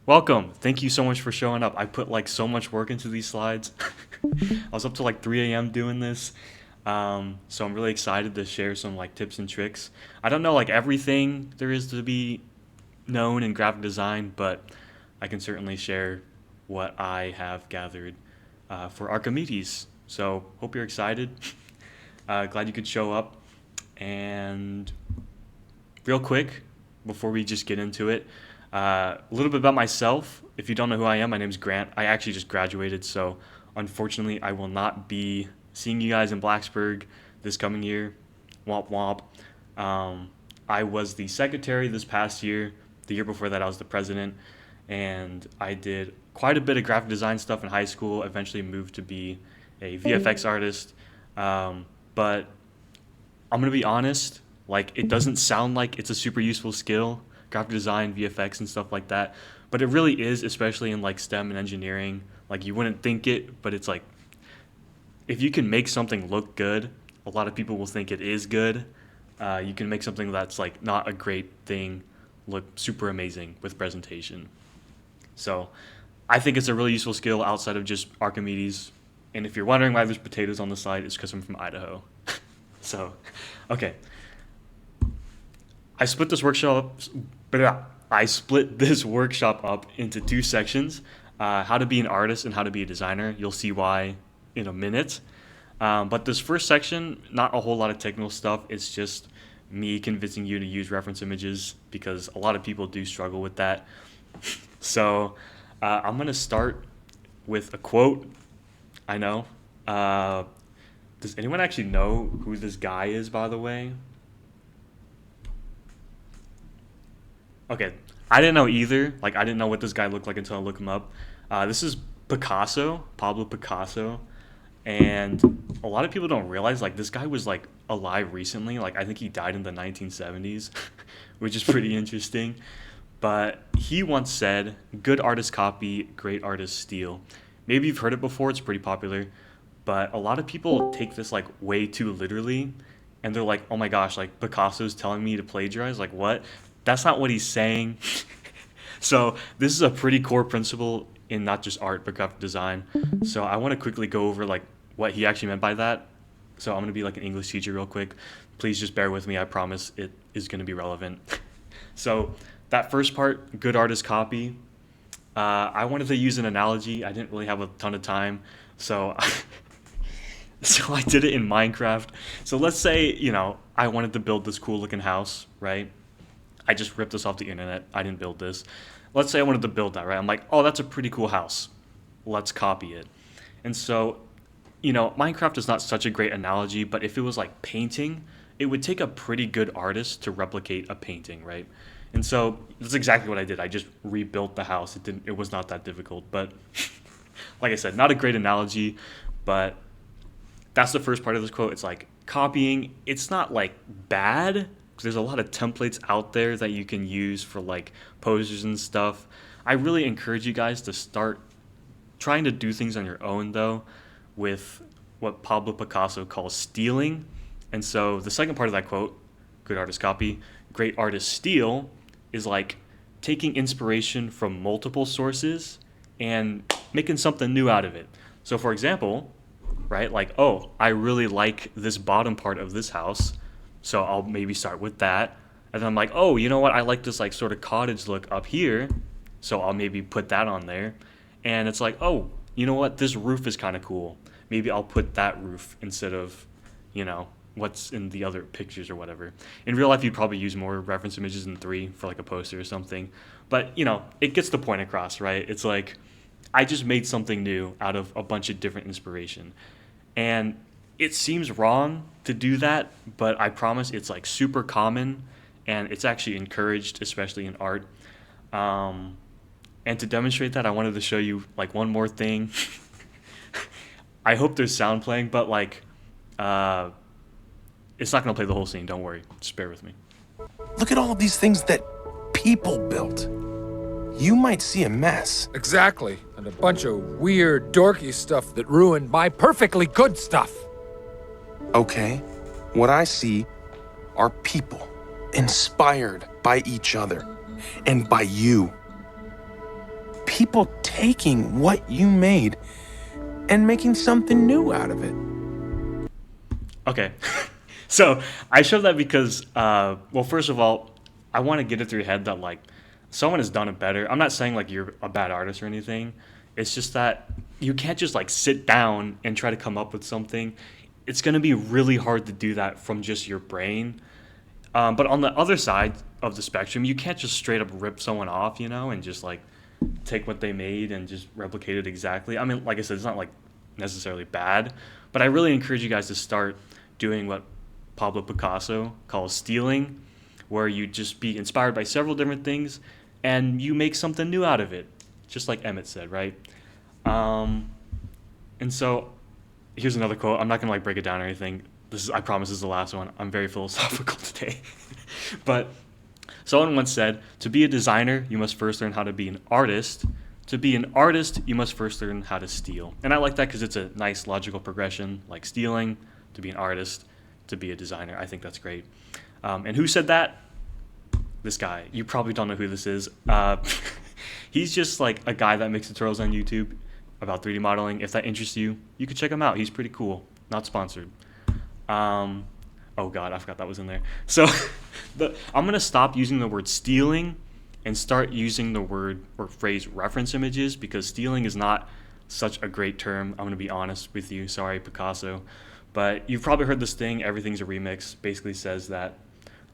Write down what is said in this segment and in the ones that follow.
Welcome. Thank you so much for showing up. I put like so much work into these slides. I was up to like 3 a.m. doing this. So I'm really excited to share some like tips and tricks. I don't know like everything there is to be known in graphic design, but I can certainly share what I have gathered for Archimedes. So hope you're excited. Glad you could show up. And real quick, before we just get into it, a little bit about myself. If you don't know who I am, my name is Grant. I actually just graduated, so unfortunately, I will not be seeing you guys in Blacksburg this coming year. Womp womp. I was the secretary this past year. The year before that, I was the president, and I did quite a bit of graphic design stuff in high school. Eventually, moved to be a VFX artist. But I'm gonna be honest, like it doesn't sound like it's a super useful skill, graphic design, VFX and stuff like that, but it really is, especially in like STEM and engineering. Like you wouldn't think it, but it's like if you can make something look good, a lot of people will think it is good. You can make something that's like not a great thing look super amazing with presentation. So I think it's a really useful skill outside of just Archimedes. And if you're wondering why there's potatoes on the side, it's because I'm from Idaho. So, okay. I split this workshop. I split this workshop up into two sections: how to be an artist and how to be a designer. You'll see why in a minute. But this first section, not a whole lot of technical stuff. It's just me convincing you to use reference images because a lot of people do struggle with that. So I'm gonna start with a quote. I know. Does anyone actually know who this guy is, by the way? Okay, I didn't know either. Like, I didn't know what this guy looked like until I looked him up. This is Picasso, Pablo Picasso, and a lot of people don't realize like this guy was like alive recently. Like, I think he died in the 1970s, which is pretty interesting. But he once said, "Good artists copy, great artists steal." Maybe you've heard it before. It's pretty popular, but a lot of people take this like way too literally, and they're like, "Oh my gosh, like Picasso's telling me to plagiarize." Like, what? That's not what he's saying. So this is a pretty core principle in not just art but graphic design. So I want to quickly go over like what he actually meant by that. So I'm going to be like an English teacher real quick. Please just bear with me. I promise it is going to be relevant. So that first part, good artist copy. I wanted to use an analogy. I didn't really have a ton of time, so so I did it in Minecraft. So let's say I wanted to build this cool looking house, right? I just ripped this off the internet. I didn't build this. Let's say I wanted to build that, right? I'm like, oh, that's a pretty cool house. Let's copy it. And so, Minecraft is not such a great analogy, but if it was like painting, it would take a pretty good artist to replicate a painting, right? And so that's exactly what I did. I just rebuilt the house. It was not that difficult, but like I said, not a great analogy, but that's the first part of this quote. It's like copying. It's not like bad. There's a lot of templates out there that you can use for like posters and stuff. I really encourage you guys to start trying to do things on your own though, with what Pablo Picasso calls stealing. And so the second part of that quote, good artist copy, great artist steal, is like taking inspiration from multiple sources and making something new out of it. So for example, right, like, oh, I really like this bottom part of this house, so I'll maybe start with that. And then I'm like, oh, you know what? I like this like sort of cottage look up here, so I'll maybe put that on there. And it's like, oh, you know what? This roof is kind of cool. Maybe I'll put that roof instead of, what's in the other pictures or whatever. In real life, you'd probably use more reference images than three for like a poster or something. But, it gets the point across, right? It's like, I just made something new out of a bunch of different inspiration. And it seems wrong to do that, but I promise it's like super common and it's actually encouraged, especially in art. And to demonstrate that, I wanted to show you like one more thing. I hope there's sound playing, but like, it's not gonna play the whole scene. Don't worry, just bear with me. Look at all of these things that people built. You might see a mess. Exactly. And a bunch of weird, dorky stuff that ruined my perfectly good stuff. Okay, what I see are people inspired by each other and by you. people taking what you made and making something new out of it. Okay. So I showed that because, well, first of all, I want to get it through your head that like someone has done it better. I'm not saying like you're a bad artist or anything. It's just that you can't just like sit down and try to come up with something. It's going to be really hard to do that from just your brain. But on the other side of the spectrum, you can't just straight up rip someone off, you know, and just like take what they made and just replicate it exactly. I mean, like I said, it's not like necessarily bad, but I really encourage you guys to start doing what Pablo Picasso calls stealing, where you just be inspired by several different things and you make something new out of it, just like Emmett said, right? And so here's another quote. I'm not gonna like break it down or anything. I promise this is the last one. I'm very philosophical today. But someone once said, to be a designer, you must first learn how to be an artist. To be an artist, you must first learn how to steal. And I like that because it's a nice logical progression, like stealing, to be an artist, to be a designer. I think that's great. And who said that? This guy. You probably don't know who this is. He's just like a guy that makes tutorials on YouTube about 3D modeling. If that interests you, you could check him out. He's pretty cool. Not sponsored. Oh God, I forgot that was in there. So I'm going to stop using the word stealing and start using the word or phrase reference images, because stealing is not such a great term. I'm going to be honest with you. Sorry, Picasso. But you've probably heard this thing, everything's a remix, basically says that,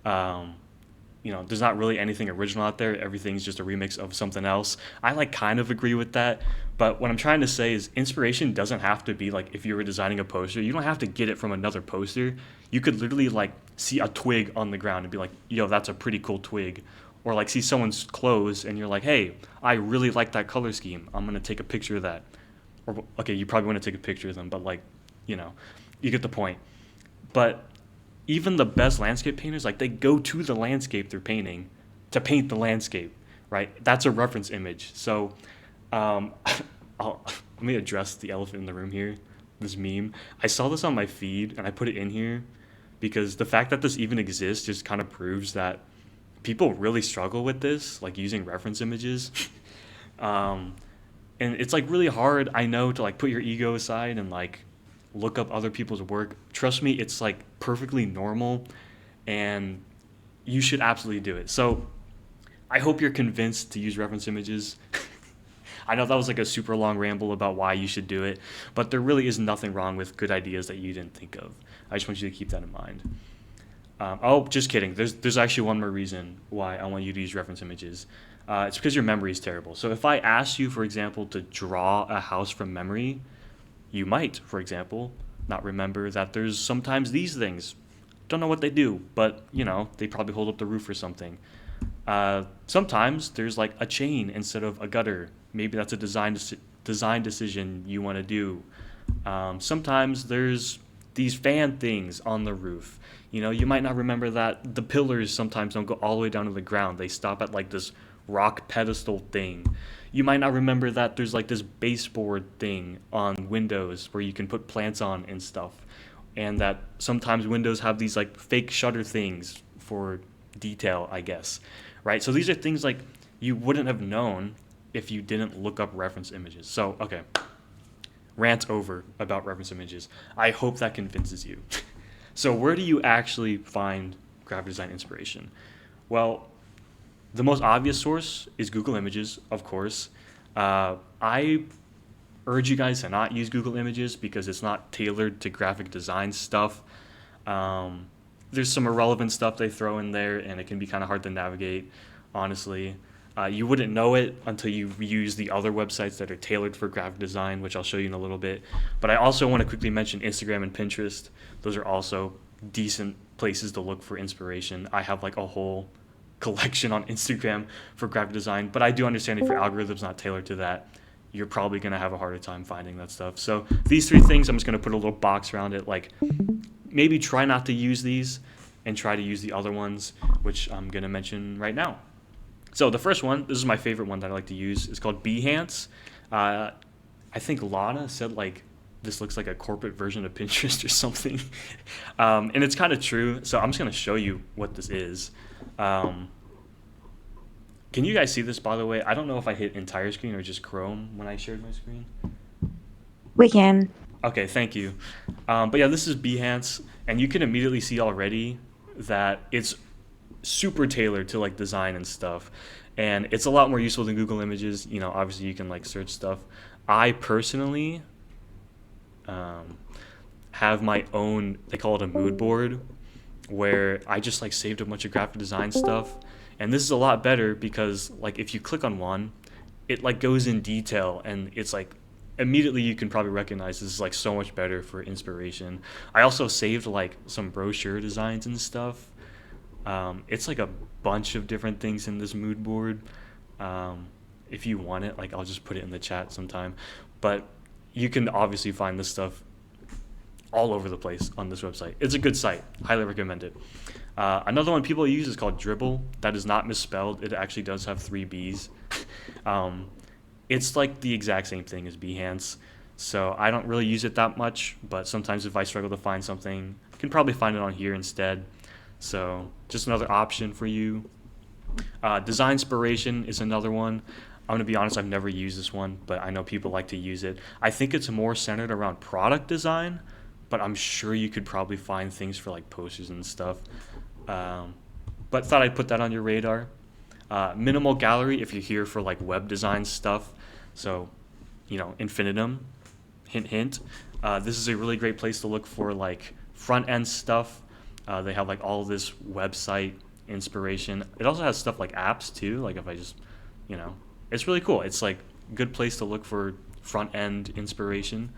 there's not really anything original out there. Everything's just a remix of something else. I like kind of agree with that. But what I'm trying to say is inspiration doesn't have to be like if you were designing a poster, you don't have to get it from another poster. You could literally like see a twig on the ground and be like, yo, that's a pretty cool twig. Or like see someone's clothes and you're like, hey, I really like that color scheme. I'm going to take a picture of that. Or, okay, you probably want to take a picture of them, but like, you get the point. But even the best landscape painters, like they go to the landscape they're painting to paint the landscape, right? That's a reference image. So let me address the elephant in the room here, this meme. I saw this on my feed and I put it in here because the fact that this even exists just kind of proves that people really struggle with this, like using reference images. And it's like really hard, I know, to like put your ego aside and like look up other people's work. Trust me, it's like perfectly normal and you should absolutely do it. So I hope you're convinced to use reference images. I know that was like a super long ramble about why you should do it, but there really is nothing wrong with good ideas that you didn't think of. I just want you to keep that in mind. Just kidding. There's actually one more reason why I want you to use reference images. It's because your memory is terrible. So if I asked you, for example, to draw a house from memory, you might, for example, not remember that there's sometimes these things. Don't know what they do, but, they probably hold up the roof or something. Sometimes there's like a chain instead of a gutter. Maybe that's a design decision you want to do. Sometimes there's these fan things on the roof. You might not remember that the pillars sometimes don't go all the way down to the ground. They stop at like this rock pedestal thing. You might not remember that there's like this baseboard thing on windows where you can put plants on and stuff. And that sometimes windows have these like fake shutter things for detail, I guess. Right? So these are things like you wouldn't have known if you didn't look up reference images. So, okay. Rant over about reference images. I hope that convinces you. So where do you actually find graphic design inspiration? Well, the most obvious source is Google Images, of course. I urge you guys to not use Google Images because it's not tailored to graphic design stuff. There's some irrelevant stuff they throw in there, and it can be kind of hard to navigate, honestly. You wouldn't know it until you use the other websites that are tailored for graphic design, which I'll show you in a little bit. But I also want to quickly mention Instagram and Pinterest. Those are also decent places to look for inspiration. I have like a whole collection on Instagram for graphic design, but I do understand if your algorithm's not tailored to that, you're probably going to have a harder time finding that stuff. So these three things, I'm just going to put a little box around it. Like maybe try not to use these and try to use the other ones, which I'm going to mention right now. So the first one, this is my favorite one that I like to use. It's called Behance. I think Lana said like this looks like a corporate version of Pinterest or something. And it's kind of true. So I'm just going to show you what this is. Can you guys see this, by the way? I don't know if I hit entire screen or just Chrome when I shared my screen. We can. Okay, thank you. But yeah, this is Behance, and you can immediately see already that it's super tailored to like design and stuff, and it's a lot more useful than Google Images. You know, obviously you can like search stuff. I personally um, have my own. They call it a mood board, where I just like saved a bunch of graphic design stuff, and this is a lot better because like if you click on one, it like goes in detail, and it's like immediately you can probably recognize this is like so much better for inspiration. I also saved like some brochure designs and stuff. It's like a bunch of different things in this mood board. Um, if you want it, like I'll just put it in the chat sometime. But you can obviously find this stuff all over the place on this website. It's a good site. Highly recommend it. Another one people use is called Dribble. That is not misspelled. It actually does have three B's. um, it's like the exact same thing as Behance. So I don't really use it that much, but sometimes if I struggle to find something, I can probably find it on here instead. So just another option for you. Design Inspiration is another one. I'm gonna be honest, I've never used this one, but I know people like to use it. I think it's more centered around product design, but I'm sure you could probably find things for like posters and stuff. Um, but thought I'd put that on your radar. Minimal Gallery, if you're here for like web design stuff, so Infinitum, hint hint. This is a really great place to look for like front end stuff. They have like all this website inspiration. It also has stuff like apps too. Like if I just, it's really cool. It's like a good place to look for front end inspiration.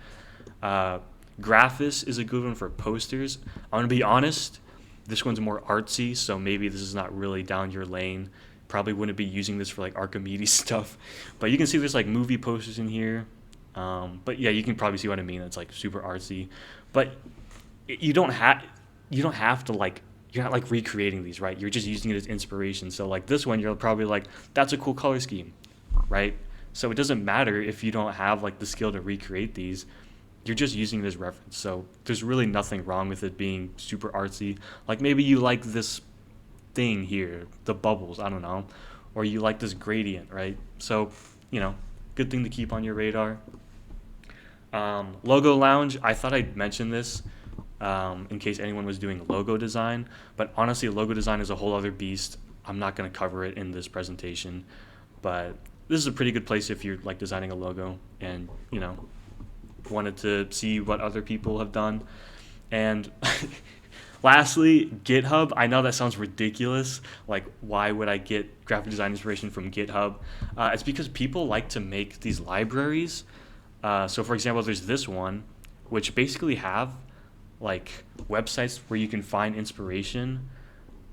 Graphis is a good one for posters. I'm gonna be honest, this one's more artsy, so maybe this is not really down your lane. Probably wouldn't be using this for like Archimedes stuff, but you can see there's like movie posters in here. But yeah, you can probably see what I mean. It's like super artsy, but you don't have to like you're not like recreating these, right? You're just using it as inspiration. So like this one, you're probably like, that's a cool color scheme, right? So it doesn't matter if you don't have like the skill to recreate these. You're just using it as reference. So there's really nothing wrong with it being super artsy. Like maybe you like this thing here, the bubbles, I don't know, or you like this gradient, right? So, good thing to keep on your radar. Logo Lounge, I thought I'd mention this in case anyone was doing logo design, but honestly, logo design is a whole other beast. I'm not going to cover it in this presentation, but this is a pretty good place if you're like designing a logo and, wanted to see what other people have done. And lastly, GitHub. I know that sounds ridiculous. Like, why would I get graphic design inspiration from GitHub? It's because people like to make these libraries. So, for example, there's this one, which basically have like websites where you can find inspiration,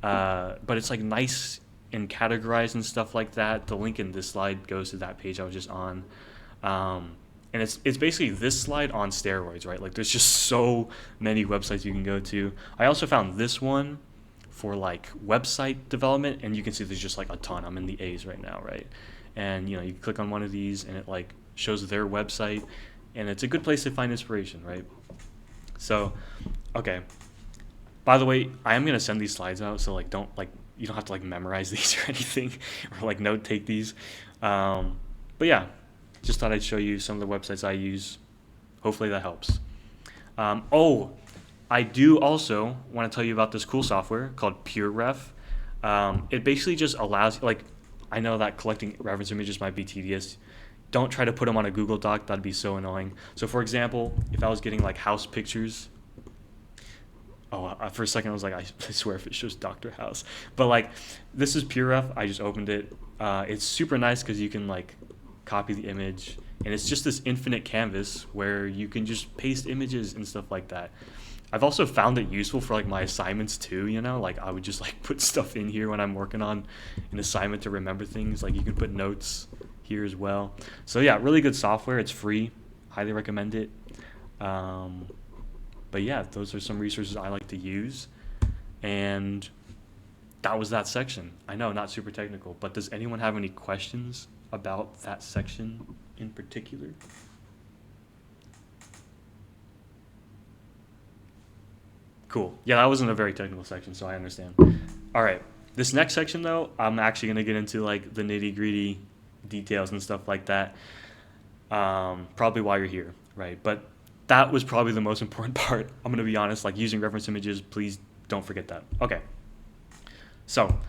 but it's like nice and categorized and stuff like that. The link in this slide goes to that page I was just on. And it's basically this slide on steroids, right? Like there's just so many websites you can go to. I also found this one for like website development, and you can see there's just like a ton. I'm in the A's right now, right? And you click on one of these and it like shows their website, and it's a good place to find inspiration, right? So, okay. By the way, I am gonna send these slides out, so like you don't have to like memorize these or anything, or like note take these. But yeah. Just thought I'd show you some of the websites I use. Hopefully that helps. I do also want to tell you about this cool software called PureRef. It basically just allows, like, I know that collecting reference images might be tedious. Don't try to put them on a Google Doc. That'd be so annoying. So, for example, if I was getting, like, house pictures. For a second I was like, I swear if it shows Dr. House. But, like, this is PureRef. I just opened it. It's super nice because you can, like, copy the image, and it's just this infinite canvas where you can just paste images and stuff like that. I've also found it useful for like my assignments too, like I would just like put stuff in here when I'm working on an assignment to remember things. Like you can put notes here as well. So yeah, really good software. It's free. Highly recommend it. But yeah, those are some resources I like to use. And that was that section. I know, not super technical, but does anyone have any questions about that section in particular? Cool. Yeah, that wasn't a very technical section, so I understand. All right, This next section, though, I'm actually gonna get into like the nitty gritty details and stuff like that. Probably why you're here, right? But that was probably the most important part. I'm gonna be honest. Like using reference images, please don't forget that. Okay. So,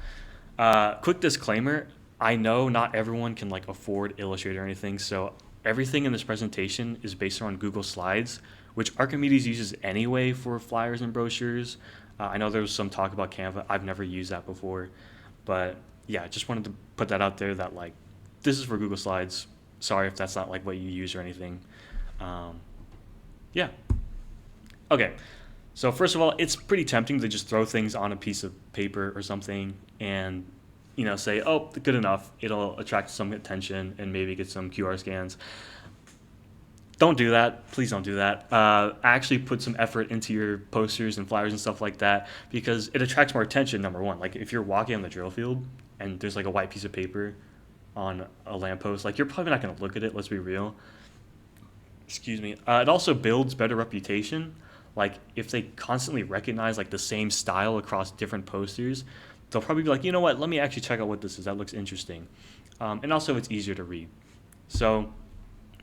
quick disclaimer. I know not everyone can like afford Illustrator or anything, so everything in this presentation is based around Google Slides, which Archimedes uses anyway for flyers and brochures. I know there was some talk about Canva. I've never used that before, but yeah, just wanted to put that out there that like this is for Google Slides. Sorry if that's not like what you use or anything. Yeah. Okay. So first of all, it's pretty tempting to just throw things on a piece of paper or something and say, oh, good enough. It'll attract some attention and maybe get some QR scans. Don't do that. Please don't do that. Actually put some effort into your posters and flyers and stuff like that because it attracts more attention, number one. Like if you're walking on the drill field and there's like a white piece of paper on a lamppost, like you're probably not going to look at it, let's be real. Excuse me. It also builds better reputation. Like if they constantly recognize like the same style across different posters, they'll probably be like, you know what, let me actually check out what this is. That looks interesting. And also it's easier to read. So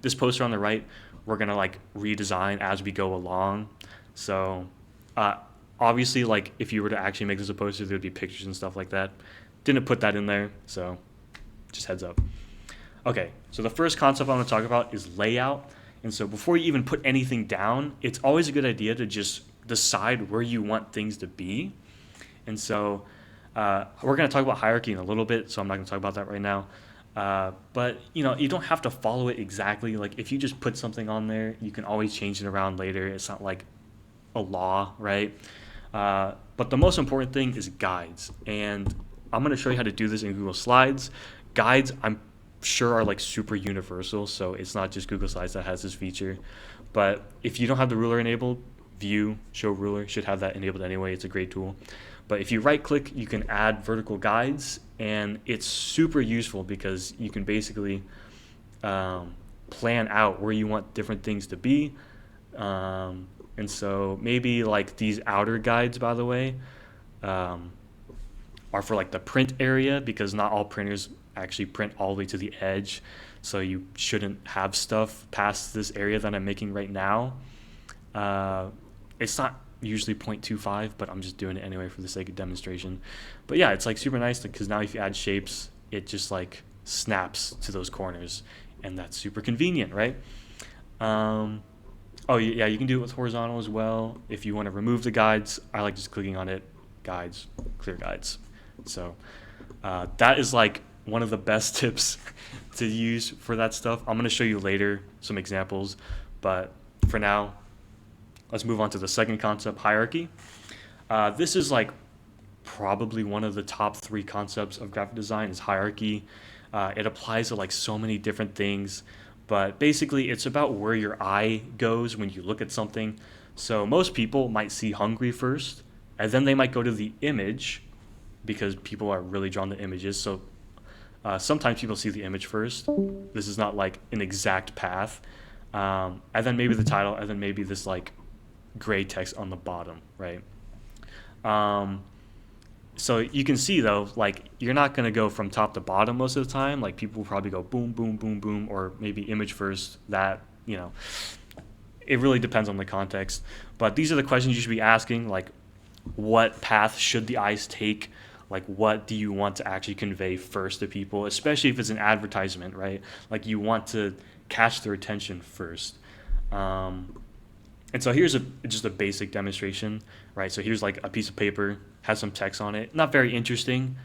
this poster on the right, we're going to like redesign as we go along. So obviously like if you were to actually make this a poster, there'd be pictures and stuff like that. Didn't put that in there, so just heads up. Okay, so the first concept I'm going to talk about is layout. And so before you even put anything down, it's always a good idea to just decide where you want things to be. And so we're going to talk about hierarchy in a little bit, so I'm not going to talk about that right now. But you don't have to follow it exactly. Like if you just put something on there, you can always change it around later. It's not like a law, right? But the most important thing is guides. And I'm going to show you how to do this in Google Slides. Guides, I'm sure are like super universal, so it's not just Google Slides that has this feature. But if you don't have the ruler enabled, View, Show Ruler should have that enabled anyway. It's a great tool. But if you right click, you can add vertical guides, and it's super useful because you can basically plan out where you want different things to be. And so maybe like these outer guides, by the way, are for like the print area because not all printers actually print all the way to the edge. So you shouldn't have stuff past this area that I'm making right now. It's not usually 0.25, but I'm just doing it anyway for the sake of demonstration. But yeah, it's like super nice because now if you add shapes, it just like snaps to those corners, and that's super convenient, right? Oh yeah, you can do it with horizontal as well. If you want to remove the guides, I like just clicking on it, guides, clear guides. So that is like one of the best tips to use for that stuff. I'm going to show you later some examples, but for now, let's move on to the second concept, hierarchy. This is like probably one of the top 3 concepts of graphic design is hierarchy. It applies to like so many different things, but basically it's about where your eye goes when you look at something. So most people might see hungry first, and then they might go to the image because people are really drawn to images. So sometimes people see the image first. This is not like an exact path. And then maybe the title, and then maybe this like gray text on the bottom, right? So you can see though, like you're not gonna go from top to bottom most of the time. Like people will probably go boom, boom, boom, boom, or maybe image first. That, it really depends on the context. But these are the questions you should be asking, like what path should the eyes take? Like what do you want to actually convey first to people, especially if it's an advertisement, right? Like you want to catch their attention first. And so here's just a basic demonstration, right? So here's like a piece of paper, has some text on it. Not very interesting,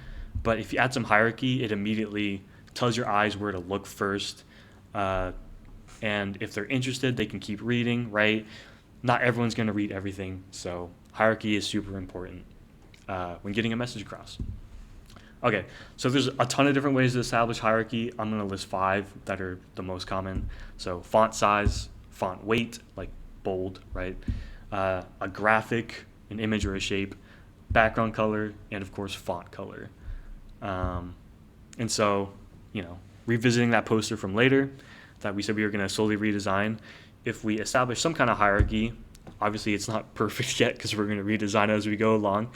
but if you add some hierarchy, it immediately tells your eyes where to look first. And if they're interested, they can keep reading, right? Not everyone's going to read everything, so hierarchy is super important when getting a message across. Okay, so there's a ton of different ways to establish hierarchy. I'm going to list 5 that are the most common. So font size, font weight, like bold, right? A graphic, an image or a shape, background color, and of course font color. And so, revisiting that poster from later that we said we were going to slowly redesign, if we establish some kind of hierarchy, obviously it's not perfect yet because we're going to redesign it as we go along,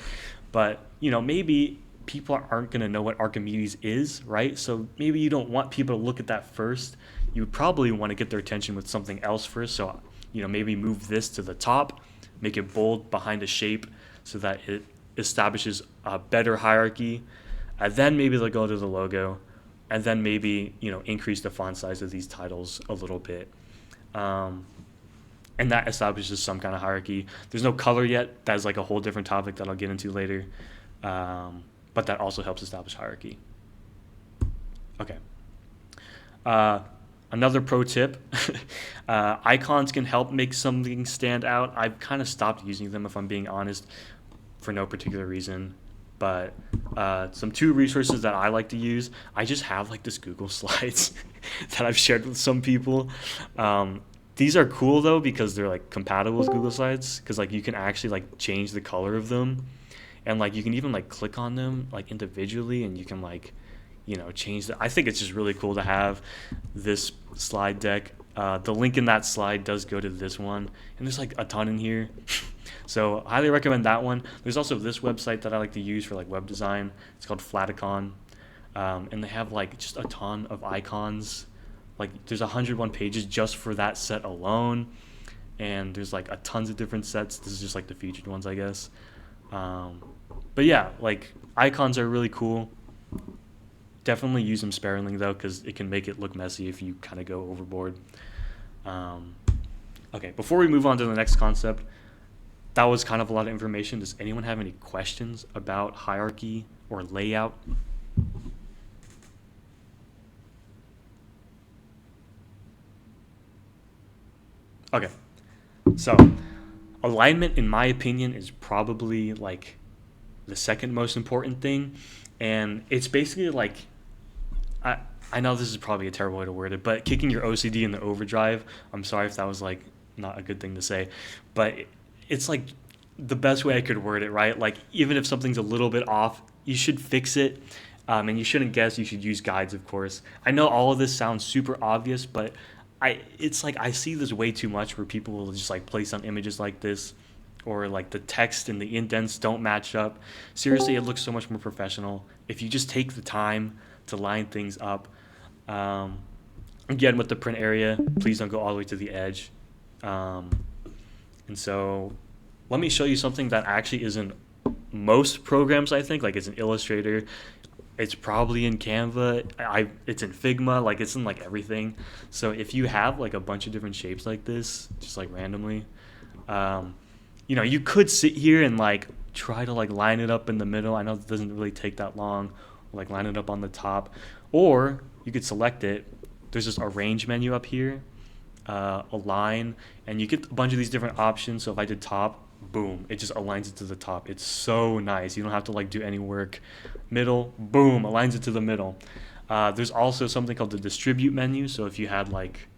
but maybe people aren't going to know what Archimedes is, right? So maybe you don't want people to look at that first. You would probably want to get their attention with something else first. So, maybe move this to the top, make it bold behind a shape so that it establishes a better hierarchy. And then maybe they'll go to the logo, and then maybe, increase the font size of these titles a little bit. And that establishes some kind of hierarchy. There's no color yet. That is like a whole different topic that I'll get into later. But that also helps establish hierarchy. Okay. Another pro tip, icons can help make something stand out. I've kind of stopped using them, if I'm being honest, for no particular reason. But some two resources that I like to use, I just have like this Google Slides that I've shared with some people. These are cool though because they're like compatible with Google Slides, because like you can actually like change the color of them, and like you can even like click on them like individually, and you can like change I think it's just really cool to have this slide deck. The link in that slide does go to this one, and there's like a ton in here. So I highly recommend that one. There's also this website that I like to use for like web design. It's called Flaticon, and they have like just a ton of icons. Like there's 101 pages just for that set alone, and there's like a tons of different sets. This is just like the featured ones, I guess. But yeah, like icons are really cool. Definitely use them sparingly though, because it can make it look messy if you kind of go overboard. Okay, before we move on to the next concept, that was kind of a lot of information. Does anyone have any questions about hierarchy or layout? Okay, so alignment, in my opinion, is probably like the second most important thing, and it's basically like, I know this is probably a terrible way to word it, but kicking your OCD in the overdrive. I'm sorry if that was like not a good thing to say, but it's like the best way I could word it, right? Like even if something's a little bit off, you should fix it, and you shouldn't guess. You should use guides, of course. I know all of this sounds super obvious, but it's like I see this way too much where people will just like place on images like this, or like the text and the indents don't match up. Seriously, it looks so much more professional if you just take the time to line things up. Again, with the print area, please don't go all the way to the edge. And so let me show you something that actually is in most programs, I think. Like it's in Illustrator. It's probably in Canva. It's in Figma. Like it's in like everything. So if you have like a bunch of different shapes like this, just like randomly, you could sit here and like try to like line it up in the middle. I know it doesn't really take that long. Like line it up on the top, or you could select it. There's this arrange menu up here, align, and you get a bunch of these different options. So if I did top, boom, it just aligns it to the top. It's so nice. You don't have to like do any work. Middle, boom, aligns it to the middle. There's also something called the distribute menu. So if you had like,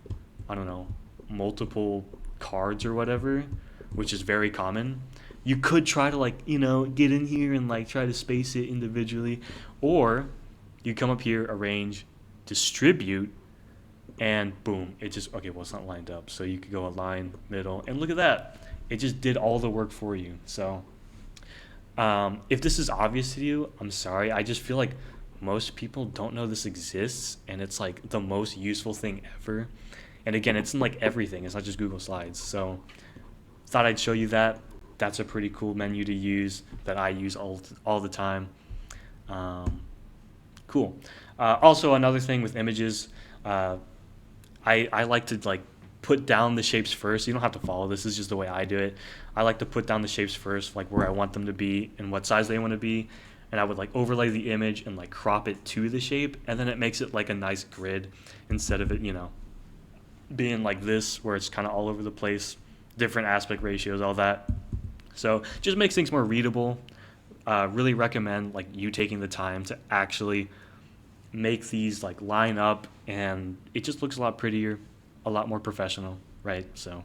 I don't know, multiple cards or whatever, which is very common, you could try to like, get in here and like try to space it individually, or you come up here, arrange, distribute, and boom, it just, okay, well, it's not lined up. So you could go align, middle, and look at that. It just did all the work for you. So if this is obvious to you, I'm sorry. I just feel like most people don't know this exists, and it's like the most useful thing ever. And again, it's in like everything. It's not just Google Slides. So thought I'd show you that. That's a pretty cool menu to use that I use all the time. Cool. Also, another thing with images, I like to like put down the shapes first. You don't have to follow this. This is just the way I do it. I like to put down the shapes first, like where I want them to be and what size they want to be. And I would like overlay the image and like crop it to the shape. And then it makes it like a nice grid instead of it, being like this where it's kind of all over the place, different aspect ratios, all that. So just makes things more readable. Really recommend like you taking the time to actually make these like line up, and it just looks a lot prettier, a lot more professional, right? So,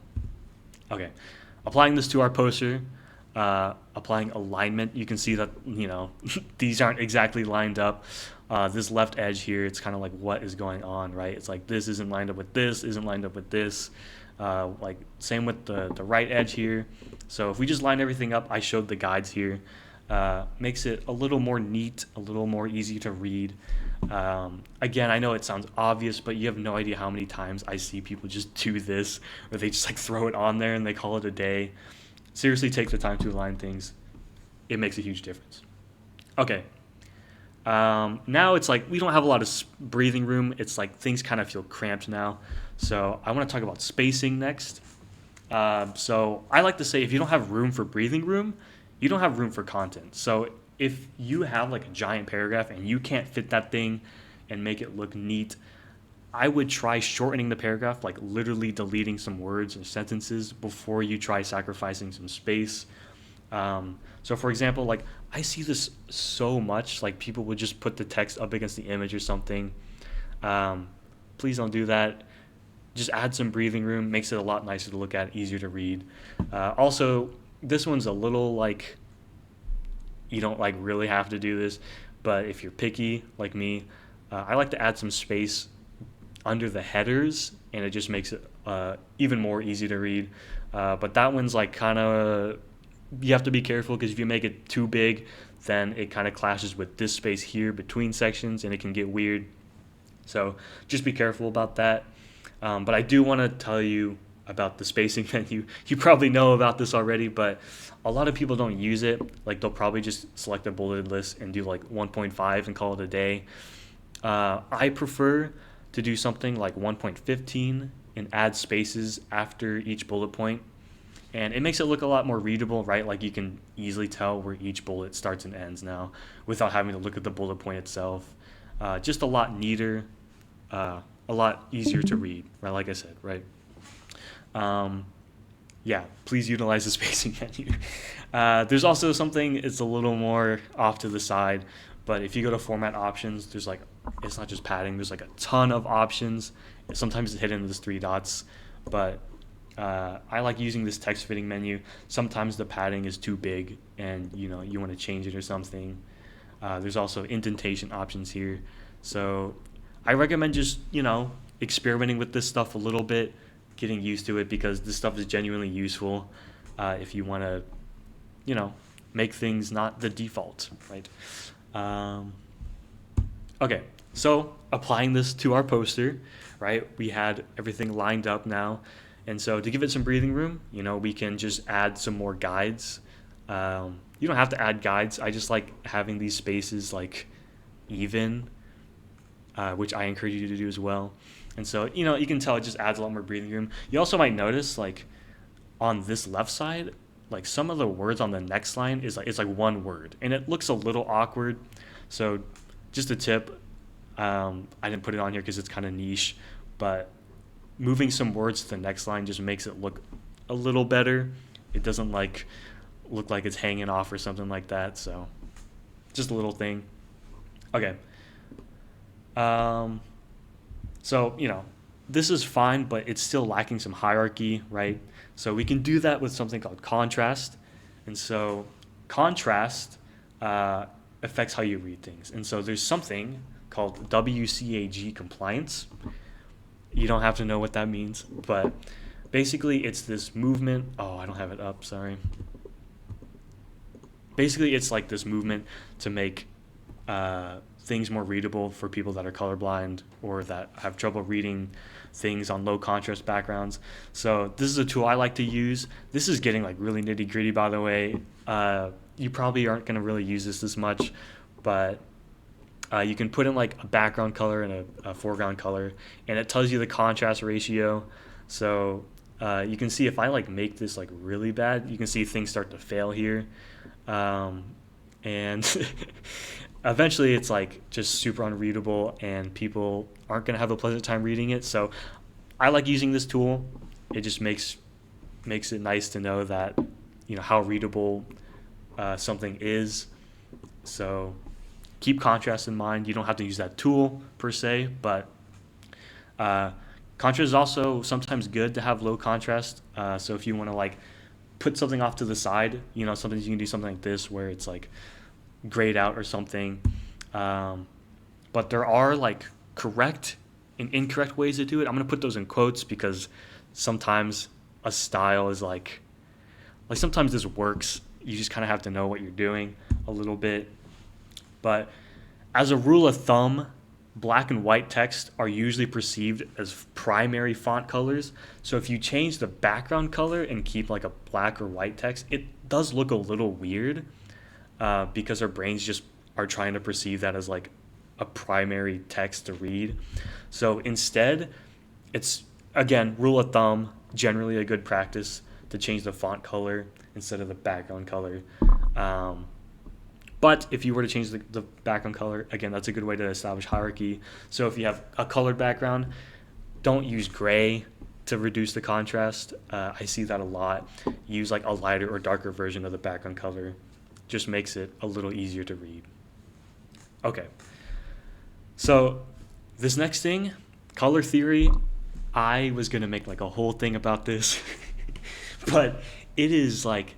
okay, applying this to our poster, applying alignment, you can see that these aren't exactly lined up. This left edge here, it's kind of like what is going on, right? It's like this isn't lined up with this, isn't lined up with this. Like same with the right edge here. So if we just line everything up, I showed the guides here. Makes it a little more neat, a little more easy to read. Again, I know it sounds obvious, but you have no idea how many times I see people just do this, where they just like throw it on there and they call it a day. Seriously, take the time to align things. It makes a huge difference. Okay. Now it's like we don't have a lot of breathing room. It's like things kind of feel cramped now. So I want to talk about spacing next. So I like to say if you don't have room for breathing room, you don't have room for content. So if you have like a giant paragraph and you can't fit that thing and make it look neat, I would try shortening the paragraph, like literally deleting some words or sentences before you try sacrificing some space. So for example, like I see this so much, like people would just put the text up against the image or something. Please don't do that. Just add some breathing room, makes it a lot nicer to look at, easier to read. Also, this one's a little like, you don't like really have to do this, but if you're picky like me, I like to add some space under the headers, and it just makes it even more easy to read. But that one's like kind of, you have to be careful because if you make it too big, then it kind of clashes with this space here between sections, and it can get weird. So just be careful about that. But I do want to tell you about the spacing menu. You probably know about this already, but a lot of people don't use it. Like they'll probably just select a bulleted list and do like 1.5 and call it a day. I prefer to do something like 1.15 and add spaces after each bullet point. And it makes it look a lot more readable, right? Like you can easily tell where each bullet starts and ends now without having to look at the bullet point itself. Just a lot neater, a lot easier to read, right? Like I said, right? Yeah, please utilize the spacing menu. There's also something, it's a little more off to the side, but if you go to format options, there's like, it's not just padding, there's like a ton of options. Sometimes it's hidden in those three dots, but I like using this text fitting menu. Sometimes the padding is too big and you know you want to change it or something. There's also indentation options here. So I recommend just, you know, experimenting with this stuff a little bit, getting used to it because this stuff is genuinely useful if you want to, you know, make things not the default, right? Okay, so applying this to our poster, right? We had everything lined up now. And so to give it some breathing room, you know, we can just add some more guides. You don't have to add guides. I just like having these spaces like even, which I encourage you to do as well. And so, you know, you can tell it just adds a lot more breathing room. You also might notice like on this left side, like some of the words on the next line is like, it's like one word and it looks a little awkward. So just a tip, I didn't put it on here because it's kind of niche, but moving some words to the next line just makes it look a little better. It doesn't like look like it's hanging off or something like that. So just a little thing. Okay. So, you know, this is fine, but it's still lacking some hierarchy, right? So we can do that with something called contrast. And so contrast affects how you read things. And so there's something called WCAG compliance. You don't have to know what that means, but basically it's this movement. Oh, I don't have it up, sorry. Basically, it's like this movement to make things more readable for people that are colorblind or that have trouble reading things on low contrast backgrounds. So this is a tool I like to use. This is getting like really nitty gritty, by the way. You probably aren't going to really use this much, but you can put in like a background color and a foreground color, and it tells you the contrast ratio. So you can see if I like make this like really bad, you can see things start to fail here. And eventually it's like just super unreadable and people aren't going to have a pleasant time reading it. So I like using this tool. It just makes it nice to know that, you know, how readable something is. So keep contrast in mind. You don't have to use that tool per se, but contrast is also sometimes good to have low contrast. So if you want to like put something off to the side, you know, sometimes you can do something like this where it's like grayed out or something. But there are like correct and incorrect ways to do it. I'm going to put those in quotes because sometimes a style is like sometimes this works You just kind of have to know what you're doing a little bit. But as a rule of thumb, black and white text are usually perceived as primary font colors. So if you change the background color and keep like a black or white text, it does look a little weird because our brains just are trying to perceive that as like a primary text to read. So instead, it's, again, rule of thumb, generally a good practice to change the font color instead of the background color. But if you were to change the background color, again, that's a good way to establish hierarchy. So if you have a colored background, don't use gray to reduce the contrast. I see that a lot. Use like a lighter or darker version of the background color. Just makes it a little easier to read. Okay. So this next thing, color theory, I was going to make like a whole thing about this. But it is like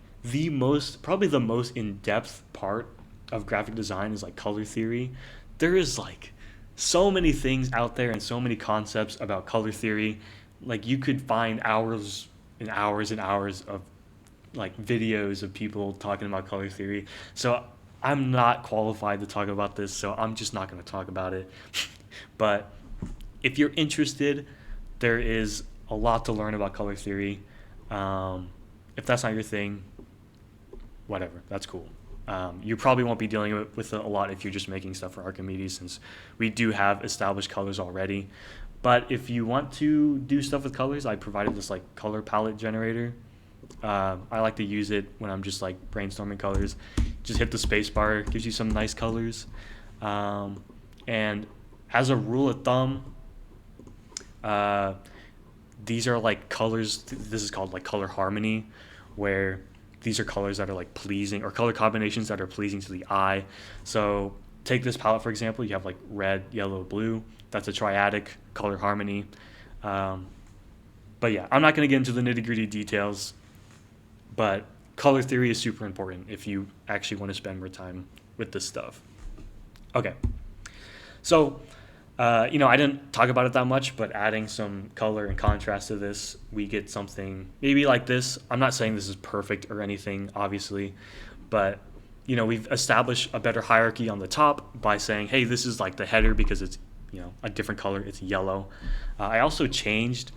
probably the most in-depth part of graphic design is like color theory. There is like so many things out there and so many concepts about color theory. Like you could find hours and hours and hours of like videos of people talking about color theory. So I'm not qualified to talk about this, so I'm just not going to talk about it. But if you're interested, there is a lot to learn about color theory. If that's not your thing, whatever, that's cool. You probably won't be dealing with it a lot if you're just making stuff for Archimedes, since we do have established colors already. But if you want to do stuff with colors, I provided this like color palette generator. I like to use it when I'm just like brainstorming colors. Just hit the space bar, gives you some nice colors. And as a rule of thumb, these are like colors. This is called like color harmony, where these are colors that are like pleasing, or color combinations that are pleasing to the eye. So take this palette, for example. You have like red, yellow, blue. That's a triadic color harmony. But yeah, I'm not going to get into the nitty-gritty details, but color theory is super important if you actually want to spend more time with this stuff. Okay. So, I didn't talk about it that much, but adding some color and contrast to this, we get something maybe like this. I'm not saying this is perfect or anything, obviously, but, we've established a better hierarchy on the top by saying, hey, this is like the header because it's, a different color. It's yellow. I also changed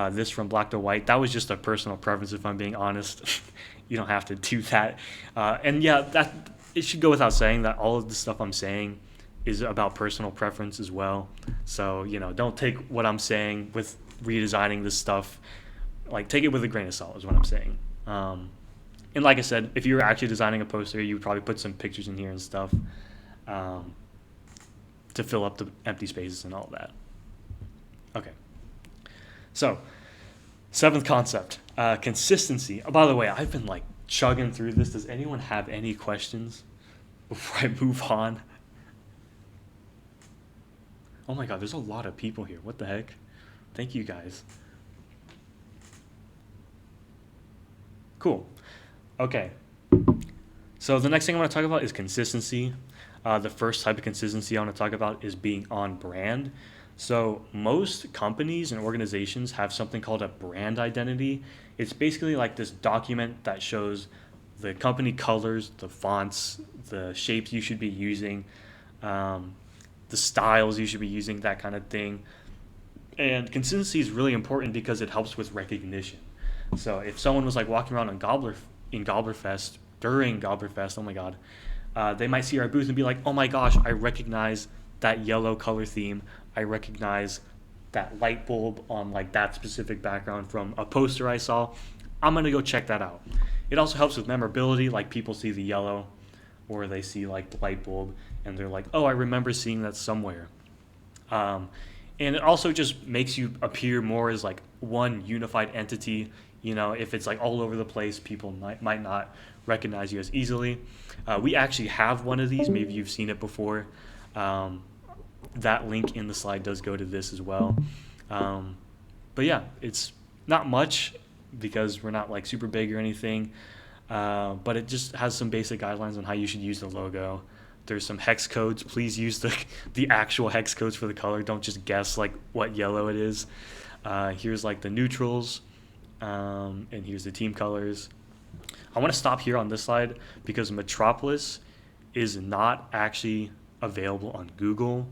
this from black to white. That was just a personal preference, if I'm being honest. You don't have to do that. And yeah, it should go without saying that all of the stuff I'm saying is about personal preference as well. So, don't take what I'm saying with redesigning this stuff. Like, take it with a grain of salt is what I'm saying. And like I said, if you were actually designing a poster, you would probably put some pictures in here and stuff to fill up the empty spaces and all that. Okay. So, seventh concept, consistency. Oh, by the way, I've been like chugging through this. Does anyone have any questions before I move on? Oh my god, there's a lot of people here. What the heck? Thank you guys. Cool. Okay. So the next thing I want to talk about is consistency. The first type of consistency I want to talk about is being on brand. So most companies and organizations have something called a brand identity. It's basically like this document that shows the company colors, the fonts, the shapes you should be using, the styles you should be using, that kind of thing. And consistency is really important because it helps with recognition. So if someone was like walking around in Gobblerfest, during Gobblerfest, oh my god, they might see our booth and be like, oh my gosh, I recognize that yellow color theme. I recognize that light bulb on like that specific background from a poster I saw. I'm going to go check that out. It also helps with memorability, like people see the yellow or they see like the light bulb and they're like, oh, I remember seeing that somewhere. And it also just makes you appear more as like one unified entity. If it's like all over the place, people might not recognize you as easily. We actually have one of these. Maybe you've seen it before. That link in the slide does go to this as well. But yeah, it's not much because we're not like super big or anything. But it just has some basic guidelines on how you should use the logo. There's some hex codes. Please use the actual hex codes for the color. Don't just guess like what yellow it is. Here's like the neutrals. And here's the team colors. I want to stop here on this slide because Metropolis is not actually available on Google.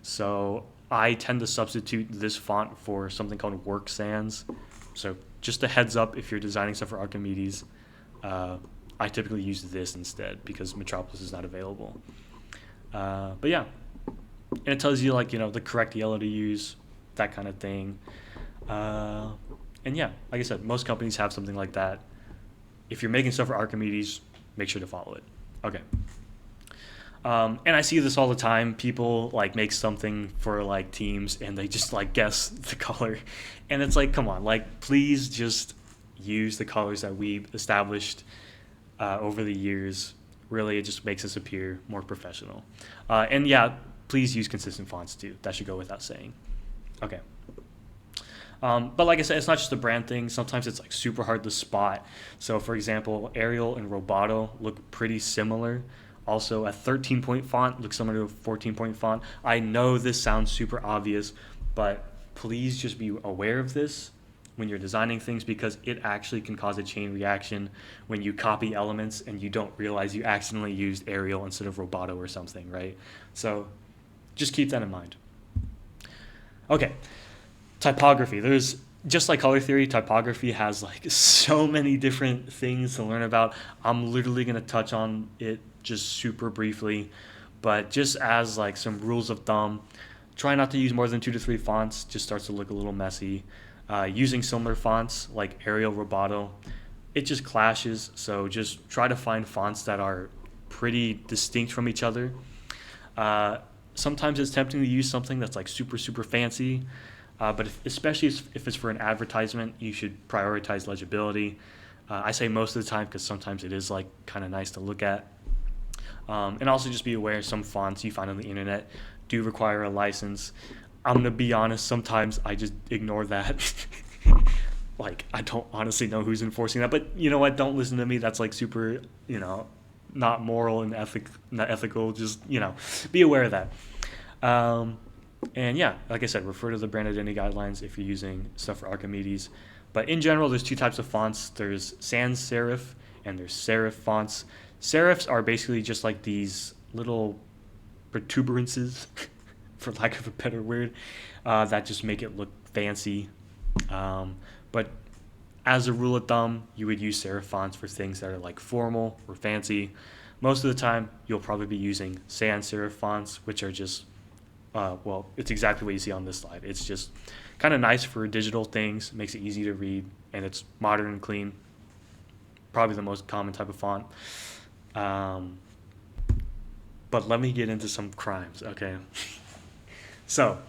So I tend to substitute this font for something called Work Sans. So just a heads up if you're designing stuff for Archimedes, I typically use this instead because Metropolis is not available. But yeah, and it tells you like the correct yellow to use, that kind of thing. And yeah, like I said, most companies have something like that. If you're making stuff for Archimedes, make sure to follow it. Okay. And I see this all the time. People like make something for like teams and they just like guess the color. And it's like, come on, like please just use the colors that we've established over the years. Really, it just makes us appear more professional. And yeah, please use consistent fonts too. That should go without saying. Okay. But like I said, it's not just a brand thing. Sometimes it's like super hard to spot. So for example, Arial and Roboto look pretty similar. Also, a 13-point font looks similar to a 14-point font. I know this sounds super obvious, but please just be aware of this when you're designing things because it actually can cause a chain reaction when you copy elements and you don't realize you accidentally used Arial instead of Roboto or something, right? So just keep that in mind. Okay, typography. There's just like color theory, typography has like so many different things to learn about. I'm literally going to touch on it just super briefly, but just as like some rules of thumb, try not to use more than 2 to 3 fonts. Just starts to look a little messy. Using similar fonts like Arial, Roboto, it just clashes. So just try to find fonts that are pretty distinct from each other. Sometimes it's tempting to use something that's like super, super fancy. But especially if it's for an advertisement, you should prioritize legibility. I say most of the time because sometimes it is like kind of nice to look at. And also just be aware some fonts you find on the internet do require a license. I'm going to be honest, sometimes I just ignore that. Like, I don't honestly know who's enforcing that. But you know what? Don't listen to me. That's like super, not moral and not ethical. Just, be aware of that. And yeah, like I said, refer to the brand identity guidelines if you're using stuff for Archimedes. But in general, there's 2 types of fonts. There's sans serif and there's serif fonts. Serifs are basically just like these little protuberances, for lack of a better word, that just make it look fancy. But as a rule of thumb, you would use serif fonts for things that are like formal or fancy. Most of the time, you'll probably be using sans serif fonts, which are just it's exactly what you see on this slide. It's just kind of nice for digital things, makes it easy to read, and it's modern and clean. Probably the most common type of font. But let me get into some crimes, okay? So,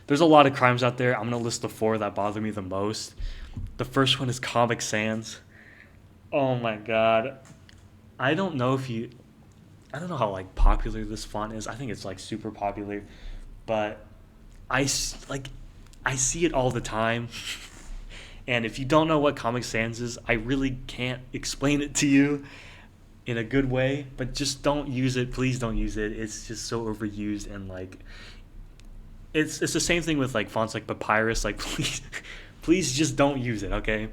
there's a lot of crimes out there. I'm going to list the 4 that bother me the most. The first one is Comic Sans. Oh my god. I don't know how like popular this font is. I think it's like super popular, but I see it all the time. And if you don't know what Comic Sans is, I really can't explain it to you in a good way, but just don't use it. Please don't use it. It's just so overused and like it's the same thing with like fonts like Papyrus. Like please just don't use it, okay?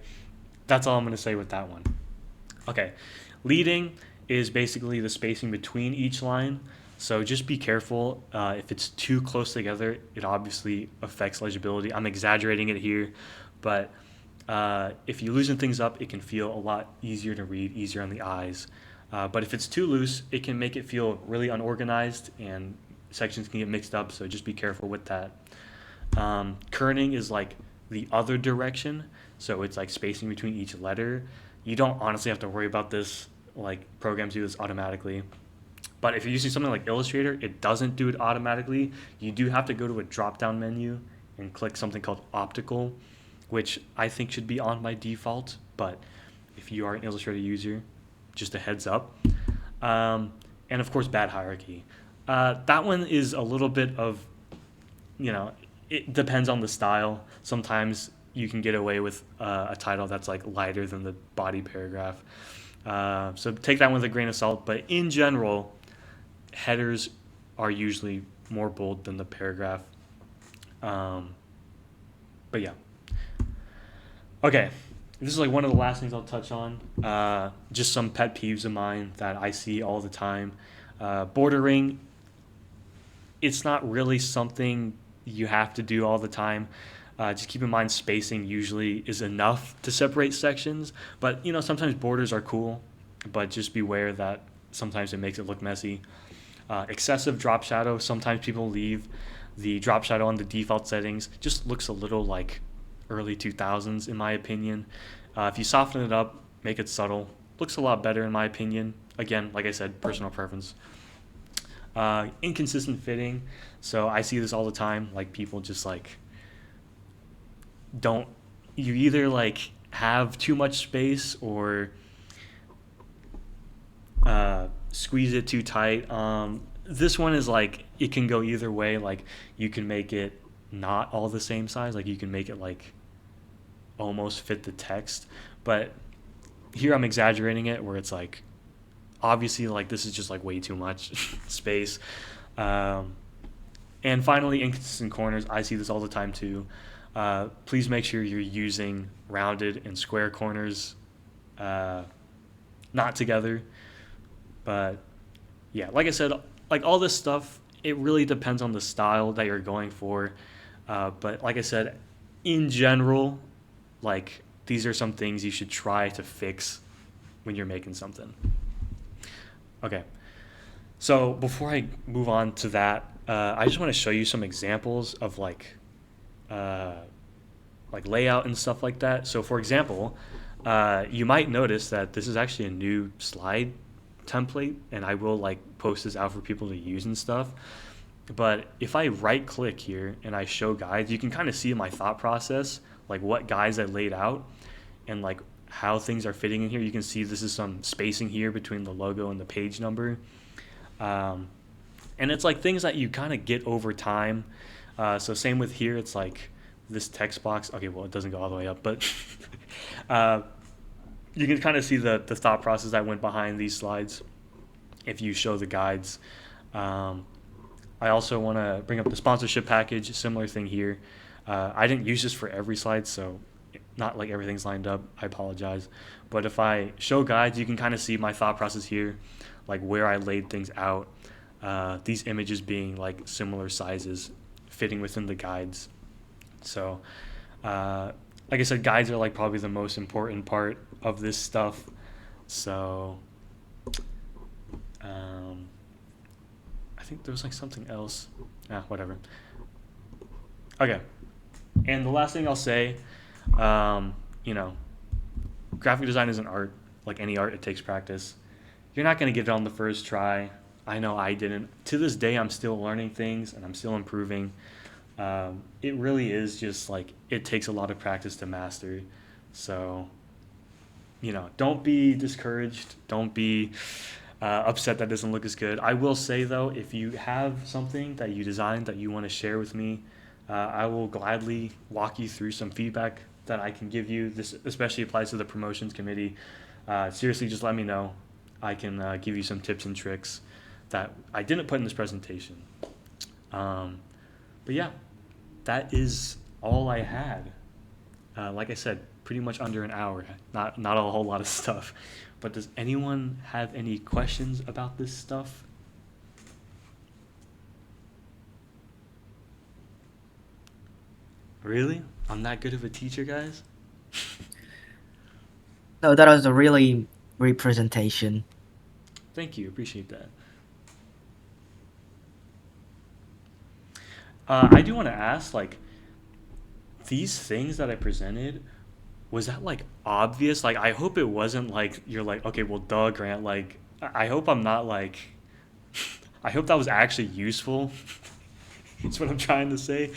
That's all I'm going to say with that one. Okay. Leading is basically the spacing between each line. So just be careful. If it's too close together, it obviously affects legibility. I'm exaggerating it here, but if you loosen things up, it can feel a lot easier to read, easier on the eyes. But if it's too loose, it can make it feel really unorganized and sections can get mixed up, so just be careful with that. Kerning is like the other direction, so it's like spacing between each letter. You don't honestly have to worry about this, like programs do this automatically. But if you're using something like Illustrator, it doesn't do it automatically. You do have to go to a drop-down menu and click something called Optical, which I think should be on by default, but if you are an Illustrator user, just a heads up. And of course, bad hierarchy. That one is a little bit of, it depends on the style. Sometimes you can get away with a title that's like lighter than the body paragraph. So take that one with a grain of salt. But in general, headers are usually more bold than the paragraph. But yeah. Okay. this is like one of the last things I'll touch on. Just some pet peeves of mine that I see all the time. Bordering, it's not really something you have to do all the time. Just keep in mind spacing usually is enough to separate sections, but sometimes borders are cool, but just beware that sometimes it makes it look messy. Excessive drop shadow, sometimes people leave the drop shadow on the default settings. Just looks a little like early 2000s in my opinion. If you soften it up, make it subtle, looks a lot better in my opinion. Again, like I said, personal preference. Inconsistent fitting. So I see this all the time. Like people just like don't. You either like have too much space or squeeze it too tight. This one is like it can go either way. Like you can make it not all the same size. Like you can make it like almost fit the text. But here I'm exaggerating it where it's like obviously like this is just like way too much space. Um, and finally, inconsistent corners. I see this all the time too. Please make sure you're using rounded and square corners, uh, not together. But yeah, like I said, like all this stuff, it really depends on the style that you're going for. But like I said, in general, like these are some things you should try to fix when you're making something. Okay, so before I move on to that, I just want to show you some examples of uh, like layout and stuff like that. So for example, you might notice that this is actually a new slide template, and I will like post this out for people to use and stuff. But if I right click here and I show guides, you can kind of see my thought process, like what guides I laid out and like how things are fitting in here. You can see this is some spacing here between the logo and the page number. Um, and it's like things that you kind of get over time. So same with here, it's like this text box. Okay, well, it doesn't go all the way up, but uh, you can kind of see the thought process that went behind these slides if you show the guides. Um, I also want to bring up the sponsorship package, similar thing here. I didn't use this for every slide, so not like everything's lined up. I apologize. But if I show guides, you can kind of see my thought process here, like where I laid things out. These images being like similar sizes, fitting within the guides. So, like I said, guides are like probably the most important part of this stuff. So, um, I think there was like something else. Whatever. Okay. And the last thing I'll say, you know, graphic design is an art. Like any art, it takes practice. You're not going to get it on the first try. I know I didn't. To this day, I'm still learning things and I'm still improving. It really is just like it takes a lot of practice to master. So, don't be discouraged. Don't be upset that doesn't look as good. I will say though, if you have something that you designed that you want to share with me, I will gladly walk you through some feedback that I can give you. This especially applies to the promotions committee. Seriously, just let me know. I can give you some tips and tricks that I didn't put in this presentation. But yeah, that is all I had. Like I said, pretty much under an hour. Not a whole lot of stuff. But does anyone have any questions about this stuff? Really? I'm that good of a teacher, guys? No, that was a really great presentation. Thank you. Appreciate that. I do want to ask, like, these things that I presented, was that like obvious? Like, I hope it wasn't like you're like, okay, well, duh, Grant. Like, I hope I'm not like, I hope that was actually useful. That's what I'm trying to say.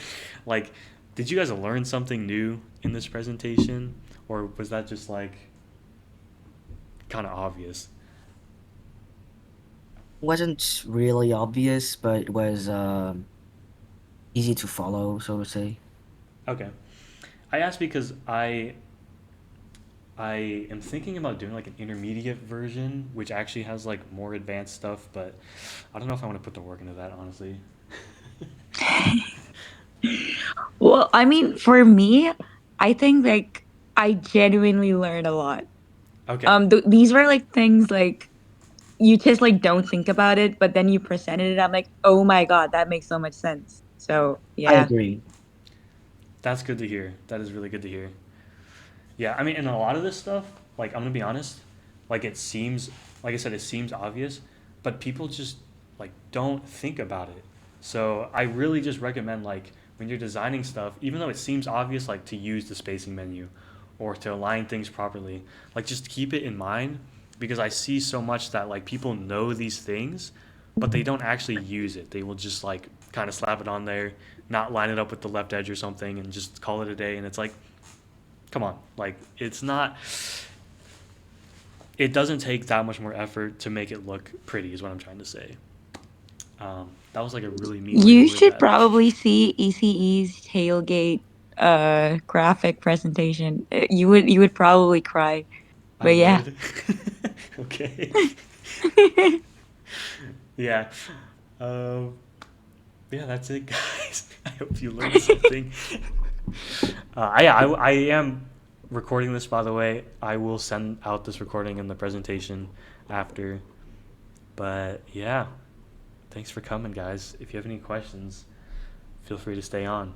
Like, did you guys learn something new in this presentation, or was that just like kind of obvious? Wasn't really obvious, but it was easy to follow, so to say. Okay, I asked because I am thinking about doing like an intermediate version, which actually has like more advanced stuff, but I don't know if I want to put the work into that, honestly. Well, I mean, for me, I think like I genuinely learned a lot. Okay. These were like things like you just like don't think about it, but then you presented it. I'm like, oh my god, that makes so much sense. So I yeah. agree. That's good to hear. That is really good to hear. Yeah, I mean, and a lot of this stuff, like I'm gonna be honest, like it seems, like I said, it seems obvious, but people just like don't think about it. So I really just recommend like when you're designing stuff, even though it seems obvious, like to use the spacing menu or to align things properly, like just keep it in mind because I see so much that like people know these things, but they don't actually use it. They will just like kind of slap it on there, not line it up with the left edge or something, and just call it a day. And it's like, come on, like it's not. It doesn't take that much more effort to make it look pretty, is what I'm trying to say. That was like a really mean way to You word should that. probably see ECE's tailgate graphic presentation. You would probably cry. I But yeah. would. Okay. Yeah. Um, yeah, that's it, guys. I hope you learned something. I am recording this, by the way. I will send out this recording and the presentation after. But yeah, thanks for coming, guys. If you have any questions, feel free to stay on.